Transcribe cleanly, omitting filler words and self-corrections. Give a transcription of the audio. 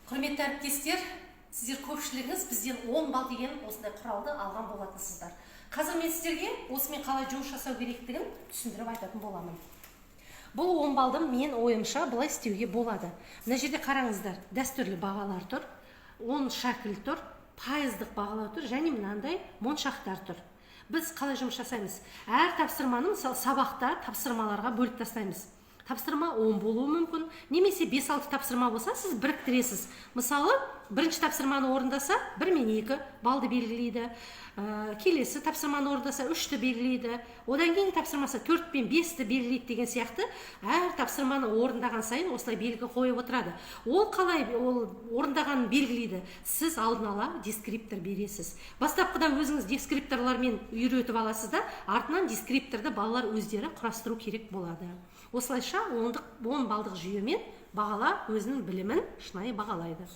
Құрметті әріптестер, сіздер көпшілігіңіз бізден 10 балл деген осындай құралды алған болатынсыздар. Қазір мен сіздерге осымен қалай жұмыс жасау керектігін түсіндіріп айтатын боламын. Бұл 10 балды мен ойымша былай істеуге болады. Мына жерде қараңыздар, дәстүрлі бағалар тұр, 10 шәкіл тұр, пайыздық бағалау тұр, және мынандай моншақтар тұр. Біз қалай жұмыс жасаймыз? Әр тапсырманы сабақта тапсырмаларға бөліп тастаймыз. Тапсырма 10 болуы мүмкін, немесе 5-6 тапсырма болса, сіз біріктіресіз. Мысалы, бірінші тапсырманы орындаса, 1 мен 2 балды белгілейді. Келесі тапсырманы орындаса, 3-ті белгілейді. Одан кейін тапсырмасы 4 пен 5-ті белгілейді деген сияқты, әр тапсырманы орындаған сайын осылай белгі қойып отырады. Ол қалай орындағанын белгілейді? Сіз алдын ала дескриптор бересіз. Бастапқыдан өзіңіз дескрипторлармен үйретіп аласыз да, артынан дескрипторды балалар өздері құрастыру керек болады. Осылайша 10 балдық жүйемен бағала өзінің білімін шынайы бағалайды.